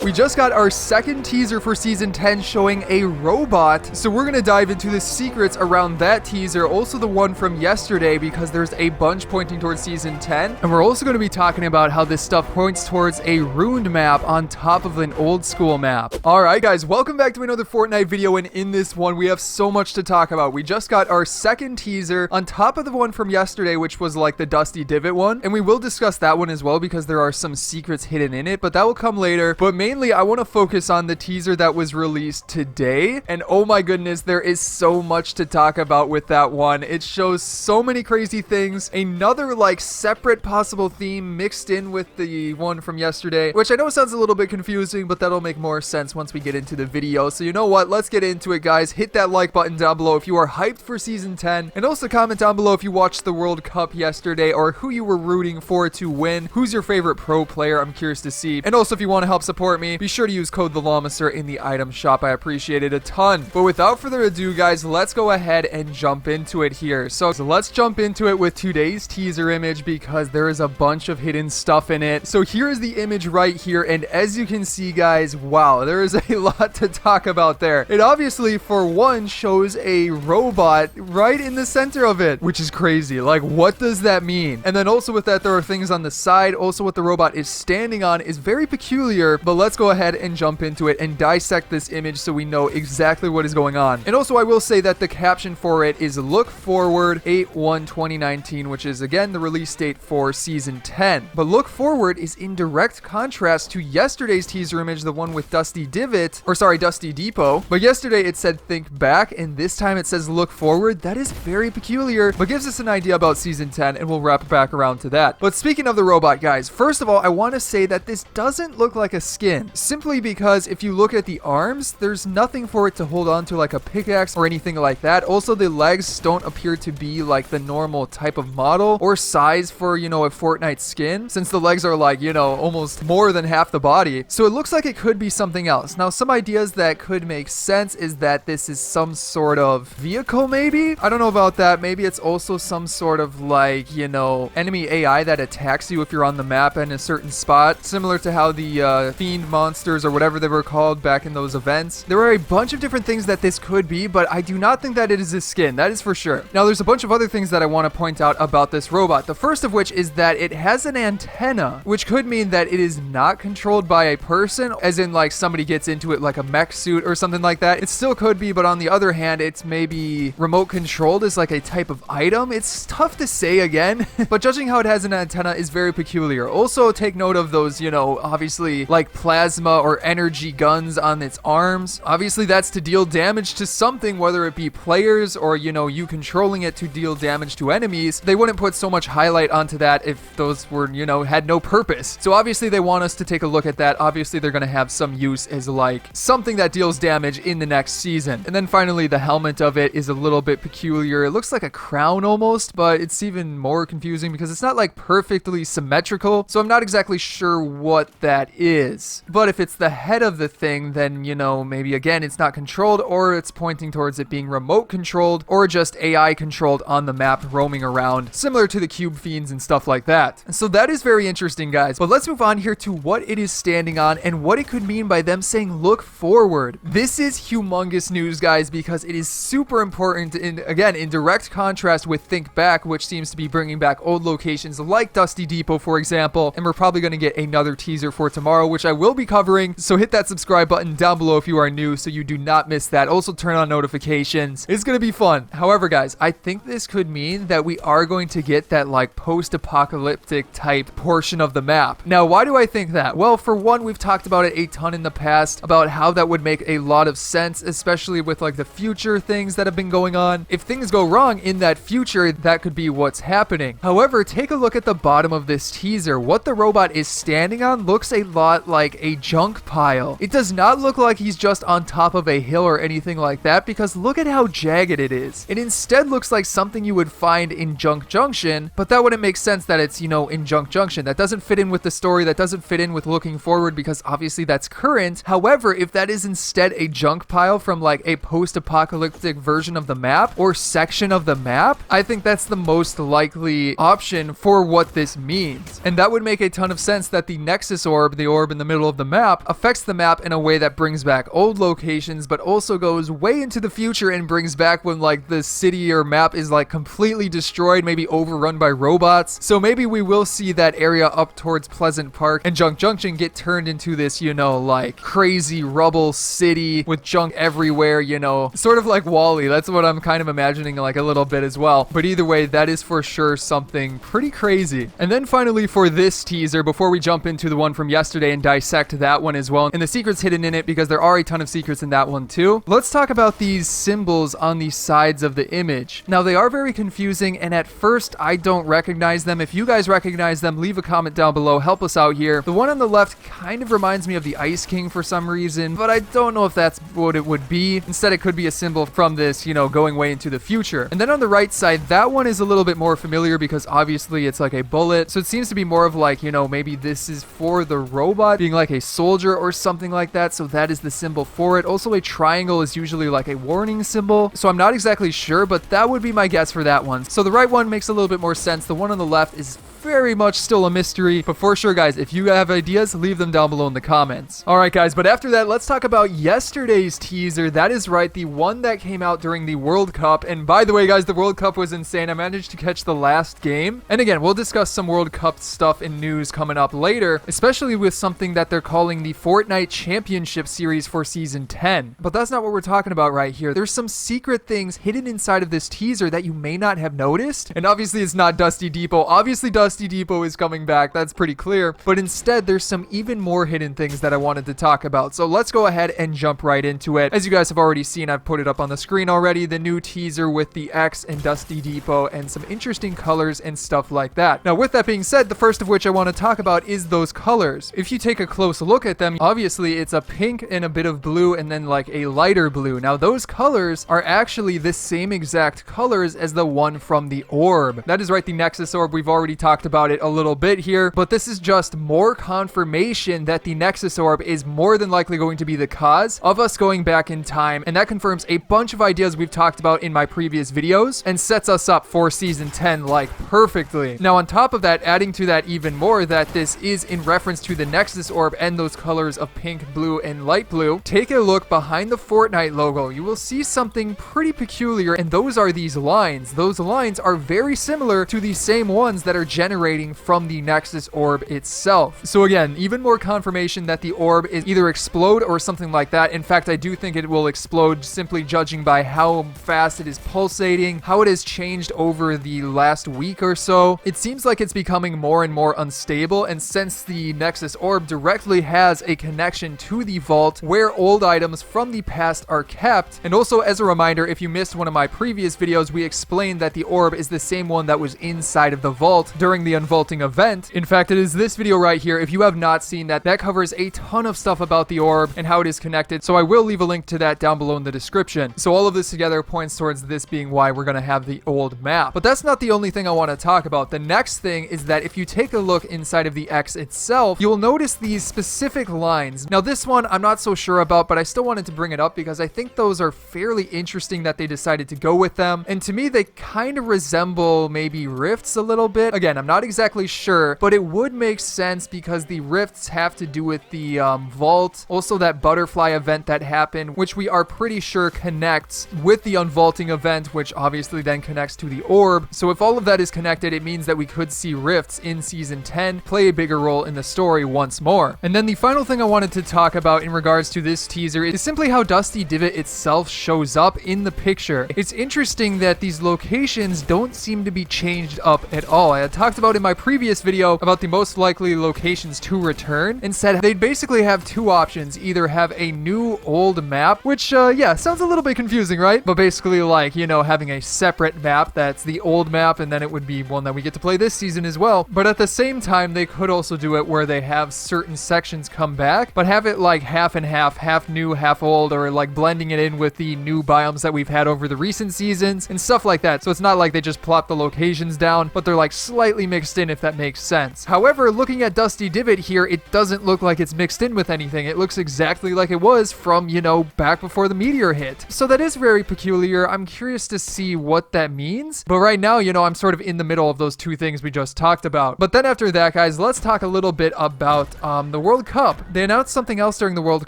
We just got our second teaser for Season 10 showing a robot. So we're going to dive into the secrets around that teaser. Also the one from yesterday because there's a bunch pointing towards Season 10. And we're also going to be talking about how this stuff points towards a ruined map on top of an old school map. Alright guys, welcome back to another Fortnite video, and in this one we have so much to talk about. We just got our second teaser on top of the one from yesterday, which was like the Dusty Divot one. And we will discuss that one as well because there are some secrets hidden in it, but that will come later. But mainly I want to focus on the teaser that was released today. And oh my goodness, there is so much to talk about with that one. It shows so many crazy things. Another like separate possible theme mixed in with the one from yesterday, which I know sounds a little bit confusing, but that'll make more sense once we get into the video. So you know what? Let's get into it, guys. Hit that like button down below if you are hyped for Season 10. And also comment down below if you watched the World Cup yesterday or who you were rooting for to win. Who's your favorite pro player? I'm curious to see. And also if you want to help support me, be sure to use code TheLlamaSir in the item shop. I appreciate it a ton. But without further ado, guys, let's go ahead and jump into it here. So let's jump into it with today's teaser image because there is a bunch of hidden stuff in it. So here is the image right here, and as you can see, guys, wow, there is a lot to talk about there. It obviously, for one, shows a robot right in the center of it, which is crazy. Like, what does that mean? And then also with that, there are things on the side. Also, what the robot is standing on is very peculiar, but let's go ahead and jump into it and dissect this image so we know exactly what is going on. And also, I will say that the caption for it is "Look Forward 8/1/2019," which is, again, the release date for Season 10. But "Look Forward" is in direct contrast to yesterday's teaser image, the one with Dusty Depot. But yesterday it said "Think Back," and this time it says "Look Forward." That is very peculiar, but gives us an idea about Season 10, and we'll wrap back around to that. But speaking of the robot, guys, first of all, I want to say that this doesn't look like a skin, simply because if you look at the arms, there's nothing for it to hold on to like a pickaxe or anything like that. Also, the legs don't appear to be like the normal type of model or size for, you know, a Fortnite skin, since the legs are like, you know, almost more than half the body. So it looks like it could be something else. Now, some ideas that could make sense is that this is some sort of vehicle, maybe? I don't know about that. Maybe it's also some sort of like, you know, enemy AI that attacks you if you're on the map in a certain spot, similar to how the fiend monsters or whatever they were called back in those events. There are a bunch of different things that this could be, but I do not think that it is a skin. That is for sure. Now, there's a bunch of other things that I want to point out about this robot. The first of which is that it has an antenna, which could mean that it is not controlled by a person, as in like somebody gets into it like a mech suit or something like that. It still could be, but on the other hand, it's maybe remote controlled as like a type of item. It's tough to say again, but judging how it has an antenna is very peculiar. Also, take note of those, you know, obviously like plasma or energy guns on its arms. Obviously, that's to deal damage to something, whether it be players or, you know, you controlling it to deal damage to enemies. They wouldn't put so much highlight onto that if those were, you know, had no purpose. So obviously they want us to take a look at that. Obviously they're going to have some use as like something that deals damage in the next season. And then finally, the helmet of it is a little bit peculiar. It looks like a crown almost, but it's even more confusing because it's not like perfectly symmetrical. So I'm not exactly sure what that is. But if it's the head of the thing, then, you know, maybe again, it's not controlled, or it's pointing towards it being remote controlled, or just AI controlled on the map roaming around, similar to the cube fiends and stuff like that. So that is very interesting, guys. But let's move on here to what it is standing on and what it could mean by them saying "Look Forward." This is humongous news, guys, because it is super important, in direct contrast with "Think Back," which seems to be bringing back old locations like Dusty Depot, for example. And we're probably going to get another teaser for tomorrow, which I will be covering. So hit that subscribe button down below if you are new so you do not miss that. Also turn on notifications. It's going to be fun. However, guys, I think this could mean that we are going to get that like post-apocalyptic type portion of the map. Now, why do I think that? Well, for one, we've talked about it a ton in the past about how that would make a lot of sense, especially with like the future things that have been going on. If things go wrong in that future, that could be what's happening. However, take a look at the bottom of this teaser. What the robot is standing on looks a lot like a junk pile. It does not look like he's just on top of a hill or anything like that, because look at how jagged it is. It instead looks like something you would find in Junk Junction, but that wouldn't make sense that it's, you know, in Junk Junction. That doesn't fit in with the story. That doesn't fit in with Looking Forward, because obviously that's current. However, if that is instead a junk pile from like a post-apocalyptic version of the map or section of the map, I think that's the most likely option for what this means. And that would make a ton of sense that the Nexus orb, the orb in the middle of of the map affects the map in a way that brings back old locations, but also goes way into the future and brings back when like the city or map is like completely destroyed, maybe overrun by robots. So maybe we will see that area up towards Pleasant Park and Junk Junction get turned into this, you know, like crazy rubble city with junk everywhere, you know, sort of like Wall-E. That's what I'm kind of imagining like a little bit as well. But either way, that is for sure something pretty crazy. And then finally for this teaser, before we jump into the one from yesterday and dissect that one as well, and the secrets hidden in it, because there are a ton of secrets in that one too, let's talk about these symbols on the sides of the image. Now they are very confusing, and at first I don't recognize them. If you guys recognize them, leave a comment down below, help us out here. The one on the left kind of reminds me of the Ice King for some reason, but I don't know if that's what it would be. Instead, it could be a symbol from this, you know, going way into the future. And then on the right side, that one is a little bit more familiar because obviously it's like a bullet. So it seems to be more of like, you know, maybe this is for the robot being like a soldier or something like that. So that is the symbol for it. Also, a triangle is usually like a warning symbol. So I'm not exactly sure, but that would be my guess for that one. So the right one makes a little bit more sense. The one on the left is very much still a mystery, but for sure, guys, if you have ideas, leave them down below in the comments. All right, guys, but after that, let's talk about yesterday's teaser. That is right, the one that came out during the World Cup. And by the way, guys, the World Cup was insane. I managed to catch the last game. And again, we'll discuss some World Cup stuff and news coming up later, especially with something that they're calling the Fortnite Championship Series for Season 10. But that's not what we're talking about right here. There's some secret things hidden inside of this teaser that you may not have noticed. And obviously, it's not Dusty Depot. Obviously, Dusty Depot is coming back. That's pretty clear. But instead, there's some even more hidden things that I wanted to talk about. So let's go ahead and jump right into it. As you guys have already seen, I've put it up on the screen already, the new teaser with the X and Dusty Depot and some interesting colors and stuff like that. Now, with that being said, the first of which I want to talk about is those colors. If you take a close look at them, obviously it's a pink and a bit of blue and then like a lighter blue. Now, those colors are actually the same exact colors as the one from the orb. That is right, the Nexus orb. We've already talked about it a little bit here, but this is just more confirmation that the Nexus orb is more than likely going to be the cause of us going back in time, and that confirms a bunch of ideas we've talked about in my previous videos and sets us up for Season 10 like perfectly. Now, on top of that, adding to that even more that this is in reference to the Nexus orb and those colors of pink, blue, and light blue, take a look behind the Fortnite logo. You will see something pretty peculiar, and those are these lines. Those lines are very similar to the same ones that are generating from the Nexus orb itself. So again, even more confirmation that the orb is either explode or something like that. In fact, I do think it will explode, simply judging by how fast it is pulsating, how it has changed over the last week or so. It seems like it's becoming more and more unstable, and since the Nexus orb directly has a connection to the vault where old items from the past are kept, and also as a reminder, if you missed one of my previous videos, we explained that the orb is the same one that was inside of the vault during the unvaulting event. In fact, it is this video right here. If you have not seen that, that covers a ton of stuff about the orb and how it is connected, so I will leave a link to that down below in the description. So all of this together points towards this being why we're going to have the old map. But that's not the only thing I want to talk about. The next thing is that if you take a look inside of the X itself, you'll notice these specific lines. Now, this one I'm not so sure about, but I still wanted to bring it up because I think those are fairly interesting that they decided to go with them. And to me, they kind of resemble maybe rifts a little bit. Again, I'm not exactly sure, but it would make sense because the rifts have to do with the vault. Also, that butterfly event that happened, which we are pretty sure connects with the unvaulting event, which obviously then connects to the orb. So if all of that is connected, it means that we could see rifts in Season 10 play a bigger role in the story once more. And then the final thing I wanted to talk about in regards to this teaser is simply how Dusty Divot itself shows up in the picture. It's interesting that these locations don't seem to be changed up at all. I had talked about in my previous video about the most likely locations to return, and said they'd basically have two options: either have a new old map, which yeah, sounds a little bit confusing, right? But basically, like, you know, having a separate map that's the old map, and then it would be one that we get to play this season as well. But at the same time, they could also do it where they have certain sections come back, but have it like half and half new, half old, or like blending it in with the new biomes that we've had over the recent seasons and stuff like that. So it's not like they just plop the locations down, but they're like slightly mixed in, if that makes sense. However, looking at Dusty Divot here, it doesn't look like it's mixed in with anything. It looks exactly like it was from, you know, back before the meteor hit. So that is very peculiar. I'm curious to see what that means. But right now, you know, I'm sort of in the middle of those two things we just talked about. But then after that, guys, let's talk a little bit about the World Cup. They announced something else during the World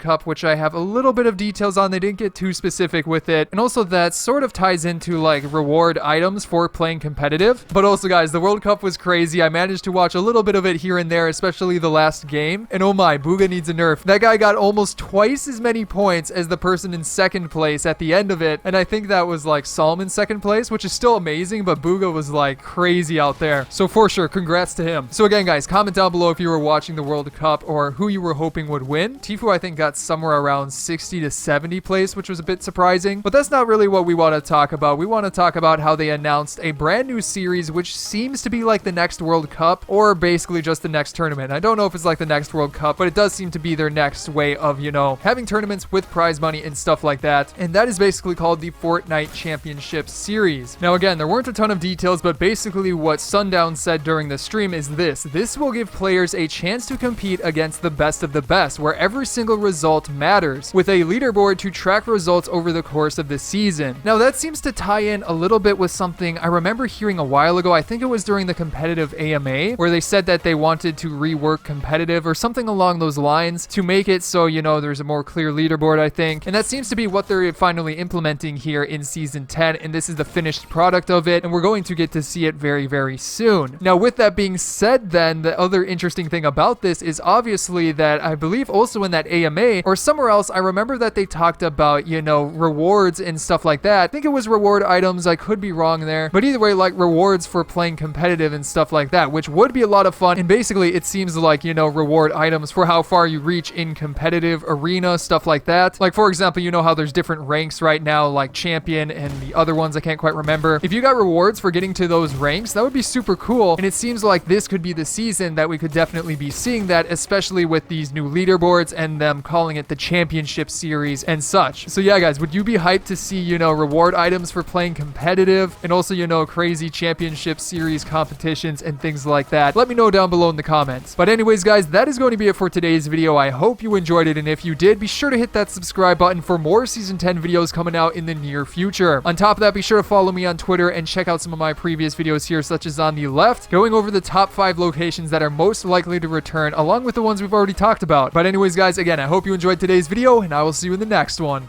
Cup, which I have a little bit of details on. They didn't get too specific with it. And also that sort of ties into like reward items for playing competitive. But also, guys, the World Cup was crazy. I managed to watch a little bit of it here and there, especially the last game. And oh my, Booga needs a nerf. That guy got almost twice as many points as the person in second place at the end of it. And I think that was like Solomon second place, which is still amazing, but Booga was like crazy out there. So for sure, congrats to him. So again, guys, comment down below if you were watching the World Cup or who you were hoping would win. Tfue, I think, got somewhere around 60 to 70 place, which was a bit surprising. But that's not really what we want to talk about. We want to talk about how they announced a brand new series, which seems to be like the next World Cup, or basically just the next tournament. I don't know if it's like the next World Cup, but it does seem to be their next way of, you know, having tournaments with prize money and stuff like that. And that is basically called the Fortnite Championship Series. Now, again, there weren't a ton of details, but basically what Sundown said during the stream is this. This will give players a chance to compete against the best of the best, where every single result matters, with a leaderboard to track results over the course of the season. Now, that seems to tie in a little bit with something I remember hearing a while ago. I think it was during the competitive AMA, where they said that they wanted to rework competitive or something along those lines to make it so, you know, there's a more clear leaderboard, I think. And that seems to be what they're finally implementing here in Season 10, and this is the finished product of it, and we're going to get to see it very, very soon. Now, with that being said, then, the other interesting thing about this is obviously that I believe also in that AMA or somewhere else, I remember that they talked about, you know, rewards and stuff like that. I think it was reward items. I could be wrong there. But either way, like rewards for playing competitive and stuff like that, which would be a lot of fun. And basically, it seems like, you know, reward items for how far you reach in competitive arena, stuff like that. Like, for example, you know how there's different ranks right now, like champion and the other ones I can't quite remember. If you got rewards for getting to those ranks, that would be super cool. And it seems like this could be the season that we could definitely be seeing that, especially with these new leaderboards and them calling it the championship series and such. So yeah, guys, would you be hyped to see, you know, reward items for playing competitive and also, you know, crazy championship series competitions and things like that? Let me know down below in the comments. But anyways, guys, that is going to be it for today's video. I hope you enjoyed it, and if you did, be sure to hit that subscribe button for more Season 10 videos coming out in the near future. On top of that, be sure to follow me on Twitter and check out some of my previous videos here, such as on the left, going over the top 5 locations that are most likely to return, along with the ones we've already talked about. But anyways, guys, again, I hope you enjoyed today's video, and I will see you in the next one.